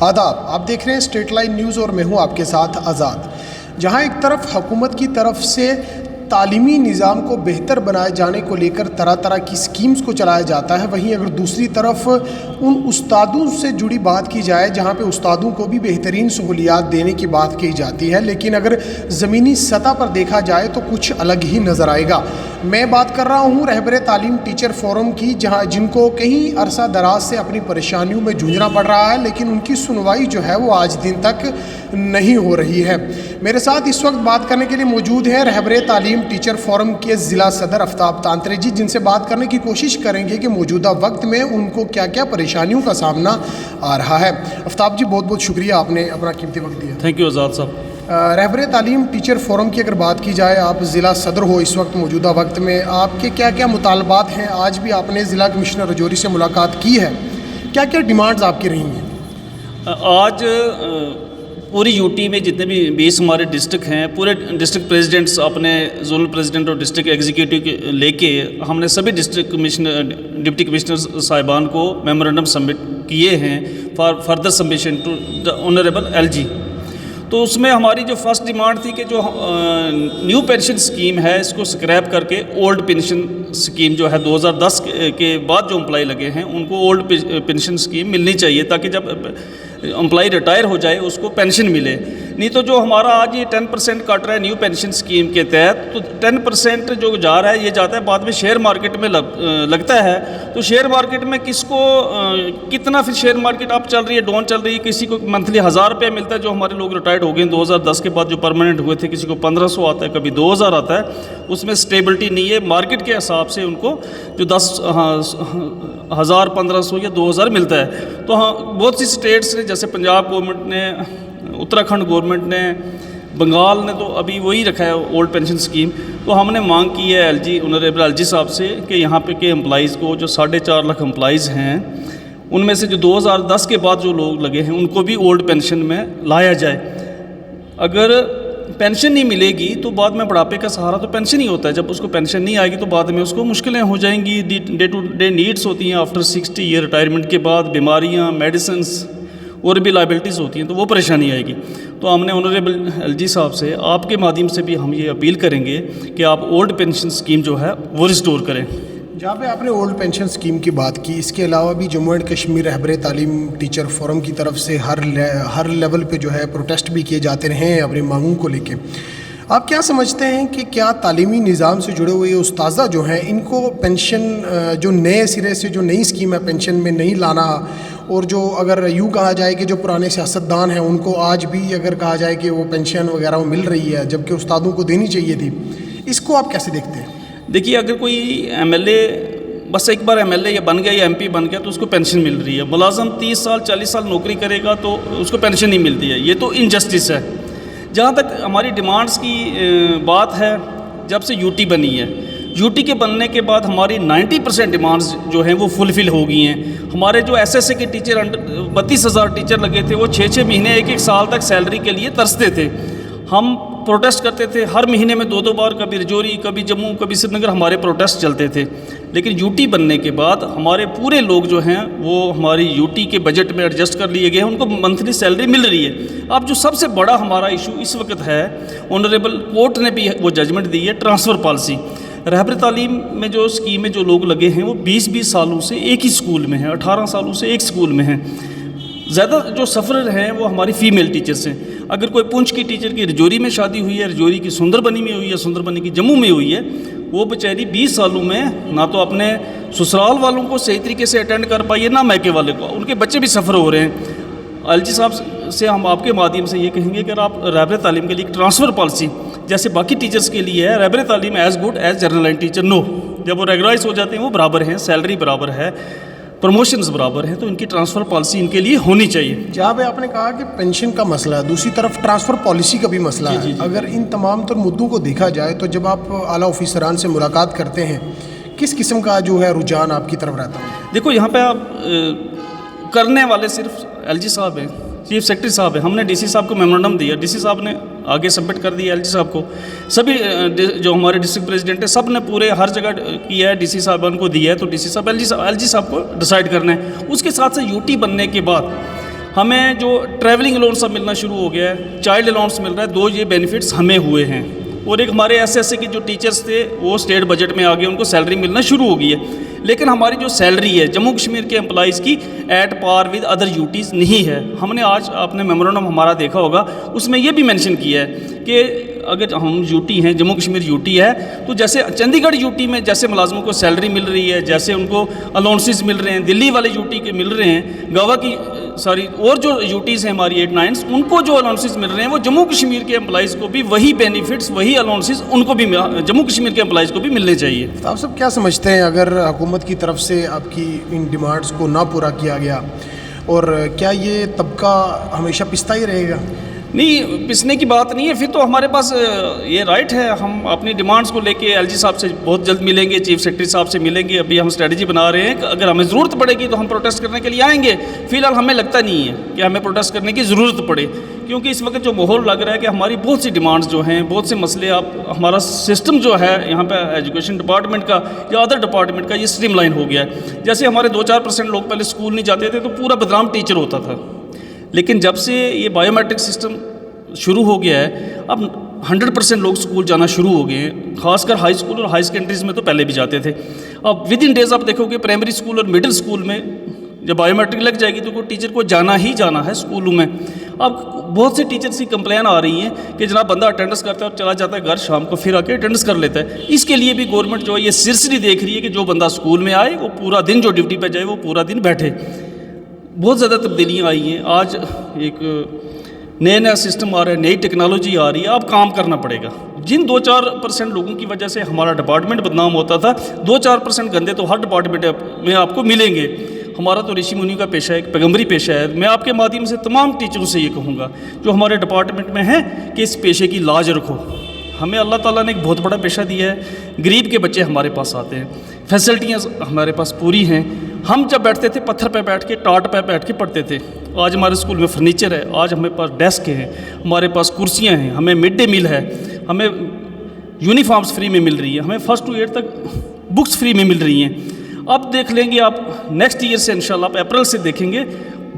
आदाब, आप देख रहे हैं स्टेट लाइन न्यूज़ और मैं हूं आपके साथ आज़ाद। जहां एक तरफ हुकूमत की तरफ से तालीमी निज़ाम को बेहतर बनाए जाने को लेकर तरह तरह की स्कीम्स को चलाया जाता है, वहीं अगर दूसरी तरफ उन उस्तादों से जुड़ी बात की जाए जहां पे उस्तादों को भी बेहतरीन सहूलियात देने की बात की जाती है, लेकिन अगर ज़मीनी सतह पर देखा जाए तो कुछ अलग ही नज़र आएगा। मैं बात कर रहा हूं रहबर तालीम टीचर फोरम की, जहां जिनको कई अरसा दराज से अपनी परेशानियों में जूझना पड़ रहा है, लेकिन उनकी सुनवाई जो है वो आज दिन तक नहीं हो रही है। मेरे साथ इस वक्त बात करने के लिए मौजूद हैं रहबर तालीम टीचर फोरम के ज़िला सदर आफ्ताब तांतरे जी, जिनसे बात करने की कोशिश करेंगे कि मौजूदा वक्त में उनको क्या क्या परेशानियों का सामना आ रहा है। आफ्ताब जी, बहुत बहुत शुक्रिया, आपने अपना कीमती वक्त दिया। थैंक यू आज़ाद साहब। रहबर तालीम टीचर फोरम की अगर बात की जाए, आप ज़िला सदर हो इस वक्त मौजूदा वक्त में, आपके क्या क्या मुतालबात हैं? आज भी आपने ज़िला कमिश्नर रजौरी से मुलाकात की है, क्या क्या डिमांड्स आपकी रही हैं? आज पूरी यूटी में जितने भी 20 हमारे डिस्ट्रिक्ट हैं, पूरे डिस्ट्रिक्ट प्रेसिडेंट्स अपने जोनल प्रेसिडेंट और डिस्ट्रिक्ट एग्जीक्यूटिव लेके हमने सभी डिस्ट्रिक्ट कमिश्नर डिप्टी कमिश्नर साहिबान को मेमोरेंडम सबमिट किए हैं for further submission to the honourable LG. तो उसमें हमारी जो फर्स्ट डिमांड थी कि जो न्यू पेंशन स्कीम है इसको स्क्रैप करके ओल्ड पेंशन स्कीम जो है 2010 के बाद जो एम्प्लॉय लगे हैं उनको ओल्ड पेंशन स्कीम मिलनी चाहिए, ताकि जब एम्प्लॉय रिटायर हो जाए उसको पेंशन मिले। नहीं तो जो हमारा आज ये 10% कट रहा है न्यू पेंशन स्कीम के तहत, तो 10% जो जा रहा है ये जाता है बाद में शेयर मार्केट में लगता है। तो शेयर मार्केट में किसको कितना फिर शेयर मार्केट अप चल रही है, डाउन चल रही है, किसी को मंथली 1000 रुपये मिलता है जो हमारे लोग रिटायर्ड हो गए 2010 के बाद जो परमानेंट हुए थे, किसी को 1500 आता है, कभी 2000 आता है, उसमें स्टेबिलिटी नहीं है। मार्केट के हिसाब से उनको जो 10,000 1500 या 2000 मिलता है। तो हाँ, बहुत सी स्टेट्स ने जैसे पंजाब गवर्नमेंट ने, उत्तराखंड गवर्नमेंट ने, बंगाल ने तो अभी वही रखा है ओल्ड पेंशन स्कीम। तो हमने मांग की है एलजी ऑनरेबल एलजी साहब से कि यहाँ पे के एम्प्लॉइज़ को जो 4.5 लाख एम्प्लॉइज़ हैं उनमें से जो 2010 के बाद जो लोग लगे हैं उनको भी ओल्ड पेंशन में लाया जाए। अगर पेंशन नहीं मिलेगी तो बाद में बुढ़ापे का सहारा तो पेंशन ही होता है, जब उसको पेंशन नहीं आएगी तो बाद में उसको मुश्किलें हो जाएंगी। डे टू डे नीड्स होती हैं आफ्टर 60 ईयर रिटायरमेंट के बाद, बीमारियाँ, मेडिसिन्स और भी लाइबिलिटीज़ होती हैं, तो वो परेशानी आएगी। तो हमने ऑनरेबल एलजी साहब से आपके माध्यम से भी हम ये अपील करेंगे कि आप ओल्ड पेंशन स्कीम जो है वो रिस्टोर करें। जहाँ पे आपने ओल्ड पेंशन स्कीम की बात की, इसके अलावा भी जम्मू एंड कश्मीर रहबर तालीम टीचर फोरम की तरफ से हर लेवल पे जो है प्रोटेस्ट भी किए जाते रहे हैं अपनी मांगों को लेके। आप क्या समझते हैं कि क्या तालीमी निज़ाम से जुड़े हुए उस्ताज़ा जो हैं इनको पेंशन जो नए सिरे से जो नई स्कीम है पेंशन में नहीं लाना, और जो अगर यूँ कहा जाए कि जो पुराने सियासतदान हैं उनको आज भी अगर कहा जाए कि वो पेंशन वगैरह वो मिल रही है जबकि उस्तादों को देनी चाहिए थी, इसको आप कैसे देखते हैं? देखिए, अगर कोई एमएलए बस एक बार एमएलए या बन गया या एमपी बन गया तो उसको पेंशन मिल रही है, मुलाजम 30 साल 40 साल नौकरी करेगा तो उसको पेंशन नहीं मिलती है, ये तो इनजस्टिस है। जहाँ तक हमारी डिमांड्स की बात है, जब से यूटी बनी है, यूटी के बनने के बाद हमारी 90% डिमांड्स जो हैं वो फुलफ़िल हो गई हैं। हमारे जो एसएसए के टीचर 32,000 टीचर लगे थे वो 6-6 महीने 1-1 साल तक सैलरी के लिए तरसते थे। हम प्रोटेस्ट करते थे हर महीने में 2-2 बार, कभी रजौरी, कभी जम्मू, कभी श्रीनगर हमारे प्रोटेस्ट चलते थे। लेकिन यूटी बनने के बाद हमारे पूरे लोग जो हैं वो हमारी यूटी के बजट में एडजस्ट कर लिए गए हैं, उनको मंथली सैलरी मिल रही है। अब जो सबसे बड़ा हमारा इशू इस वक्त है, ऑनरेबल कोर्ट ने भी वो जजमेंट दी है, ट्रांसफ़र पॉलिसी। रहबर तालीम में जो स्कीम में जो लोग लगे हैं वो 20-20 सालों से एक ही स्कूल में हैं, 18 सालों से एक स्कूल में हैं। ज़्यादा जो सफ़र हैं वो हमारी फ़ीमेल टीचर्स हैं। अगर कोई पुंछ की टीचर की रजौरी में शादी हुई है, रजौरी की सुंदरबनी में हुई है, सुंदरबनी की जम्मू में हुई है, वो बेचारी 20 सालों में ना तो अपने ससुराल वालों को सही तरीके से अटेंड कर पाई है, ना मैके वाले को, उनके बच्चे भी सफ़र हो रहे हैं। एलजी साहब से हम आपके माध्यम से ये कहेंगे कि अगर आप रहबर तालीम के लिए ट्रांसफ़र पॉलिसी जैसे बाकी टीचर्स के लिए है, रहबर तालीम as good as general line teacher no, जब वो रेगुलराइज हो जाते हैं वो बराबर हैं, सैलरी बराबर है, प्रमोशंस बराबर हैं, तो इनकी ट्रांसफ़र पॉलिसी इनके लिए होनी चाहिए। जहाँ पे आपने कहा कि पेंशन का मसला है, दूसरी तरफ ट्रांसफ़र पॉलिसी का भी मसला है। अगर इन तमाम तर मुद्दों को देखा जाए तो जब आप आला ऑफिसरान से मुलाकात करते हैं, किस किस्म का जो है रुझान आपकी तरफ रहता है? देखो, यहाँ पे आप करने वाले सिर्फ एलजी साहब हैं, चीफ सेक्रेटरी साहब है। हमने डीसी साहब को मेमोरेंडम दिया, डीसी साहब ने आगे सबमिट कर दिया एलजी साहब को। सभी जो हमारे डिस्ट्रिक्ट प्रेसिडेंट है सब ने पूरे हर जगह किया है, डीसी साहबान को दिया है। तो डीसी साहब एलजी साहब को डिसाइड करना है। उसके साथ से यूटी बनने के बाद ہمیں جو ٹریولنگ الاؤنس اب ملنا شروع ہو گیا ہے, چائلڈ الاؤنس مل رہا ہے, 2 یہ بینیفٹس ہمیں ہوئے ہیں. اور ایک ہمارے ایسے کے جو ٹیچرز تھے وہ اسٹیٹ بجٹ میں آگے ان کو سیلری ملنا شروع ہو گئی ہے. لیکن ہماری جو سیلری ہے جموں کشمیر کے امپلائیز کی at par with other UTs نہیں ہے. ہم نے آج آپ نے میمورنڈم ہمارا دیکھا ہوگا, اس میں یہ بھی مینشن کیا ہے کہ اگر ہم یوٹی ہیں, جموں کشمیر یوٹی ہے, تو جیسے چندی گڑھ یوٹی میں جیسے ملازموں کو سیلری مل رہی ہے, جیسے ان کو الاؤنسز مل رہے ہیں, دلی والے یوٹی کے مل رہے ہیں, گوا کی اور جو یوٹیز ہیں ہماری 8 9 ان کو جو الاؤنسز مل رہے ہیں وہ جموں کشمیر کے امپلائیز کو بھی وہی بینیفٹس, وہی الاؤنسز ان کو بھی جموں کشمیر کے امپلائیز کو بھی ملنے چاہیے. تو آپ سب کیا سمجھتے ہیں اگر حکومت کی طرف سے آپ کی ان ڈیمانڈز کو نہ پورا کیا گیا, اور کیا یہ طبقہ ہمیشہ پستا ہی رہے گا؟ نہیں, پسنے کی بات نہیں ہے. پھر تو ہمارے پاس یہ رائٹ ہے, ہم اپنی ڈیمانڈز کو لے کے ایل جی صاحب سے بہت جلد ملیں گے, چیف سیکرٹری صاحب سے ملیں گے. ابھی ہم اسٹریٹجی بنا رہے ہیں کہ اگر ہمیں ضرورت پڑے گی تو ہم پروٹیسٹ کرنے کے لیے آئیں گے. فی الحال ہمیں لگتا نہیں ہے کہ ہمیں پروٹیسٹ کرنے کی ضرورت پڑے, کیونکہ اس وقت جو ماحول لگ رہا ہے کہ ہماری بہت سی ڈیمانڈز جو ہیں, بہت سے مسئلے, ہمارا سسٹم جو ہے یہاں پہ ایجوکیشن ڈپارٹمنٹ کا یا ادر ڈپارٹمنٹ کا یہ اسٹریم لائن ہو گیا ہے. جیسے ہمارے 2-4% لوگ پہلے اسکول نہیں جاتے تھے تو پورا بدنام ٹیچر ہوتا تھا, لیکن جب سے یہ بایو میٹرک سسٹم شروع ہو گیا ہے اب 100% لوگ اسکول جانا شروع ہو گئے ہیں. خاص کر ہائی اسکول اور ہائی سیکنڈریز میں تو پہلے بھی جاتے تھے. اب ود ان ڈیز آپ دیکھو گے پرائمری اسکول اور مڈل اسکول میں جب بایو میٹرک لگ جائے گی تو کوئی ٹیچر کو جانا ہی جانا ہے اسکولوں میں. اب بہت سے ٹیچرس کی کمپلین آ رہی ہیں کہ جناب بندہ اٹینڈنس کرتا ہے اور چلا جاتا ہے گھر, شام کو پھر آ کے اٹینڈنس کر لیتا ہے. اس کے لیے بھی گورنمنٹ جو ہے یہ سیریسلی دیکھ رہی ہے کہ جو بندہ اسکول میں آئے وہ پورا دن, جو ڈیوٹی پہ جائے وہ پورا دن بیٹھے. بہت زیادہ تبدیلیاں آئی ہیں. آج ایک نیا سسٹم آ رہا ہے, نئی ٹیکنالوجی آ رہی ہے, اب کام کرنا پڑے گا. جن 2-4% لوگوں کی وجہ سے ہمارا ڈپارٹمنٹ بدنام ہوتا تھا, 2-4% گندے تو ہر ڈپارٹمنٹ میں آپ کو ملیں گے. ہمارا تو رشی منی کا پیشہ ہے, ایک پیغمبری پیشہ ہے. میں آپ کے مادھیم سے تمام ٹیچروں سے یہ کہوں گا جو ہمارے ڈپارٹمنٹ میں ہیں کہ اس پیشے کی لاج رکھو. ہمیں اللہ تعالیٰ نے ایک بہت بڑا پیشہ دیا ہے. غریب کے بچے ہمارے پاس آتے ہیں, فیسلٹیاں ہمارے پاس پوری ہیں. ہم جب بیٹھتے تھے پتھر پہ بیٹھ کے, ٹاٹ پہ بیٹھ کے پڑھتے تھے. آج ہمارے اسکول میں فرنیچر ہے, آج ہمارے پاس ڈیسک ہیں, ہمارے پاس کرسیاں ہیں, ہمیں مڈ ڈے میل ہے, ہمیں یونیفارمز فری میں مل رہی ہے, ہمیں 1st to 8 تک بکس فری میں مل رہی ہیں. اب دیکھ لیں گے آپ نیکسٹ ایئر سے انشاءاللہ آپ اپریل سے دیکھیں گے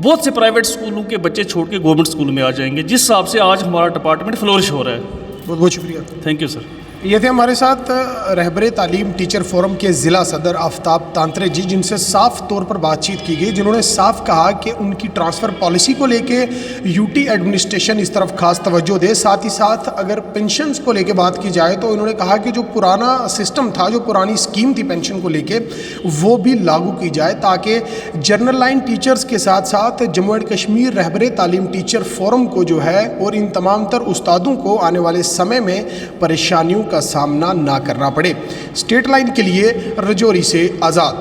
بہت سے پرائیویٹ اسکولوں کے بچے چھوڑ کے گورنمنٹ اسکول میں آ جائیں گے, جس حساب سے آج ہمارا ڈپارٹمنٹ فلورش ہو رہا ہے. بہت بہت شکریہ. Thank you sir. یہ تھے ہمارے ساتھ رہبر تعلیم ٹیچر فورم کے ضلع صدر آفتاب تانترے جی, جن سے صاف طور پر بات چیت کی گئی, جنہوں نے صاف کہا کہ ان کی ٹرانسفر پالیسی کو لے کے یوٹی ایڈمنسٹریشن اس طرف خاص توجہ دے. ساتھ ہی ساتھ اگر پینشنز کو لے کے بات کی جائے تو انہوں نے کہا کہ جو پرانا سسٹم تھا, جو پرانی اسکیم تھی پینشن کو لے کے, وہ بھی لاگو کی جائے تاکہ جنرل لائن ٹیچرز کے ساتھ ساتھ جموں اینڈ کشمیر رہبر تعلیم ٹیچر فورم کو جو ہے اور ان تمام تر استادوں کو آنے والے سمے میں پریشانیوں کا سامنا نہ کرنا پڑے. اسٹیٹ لائن کے لیے رجوری سے آزاد.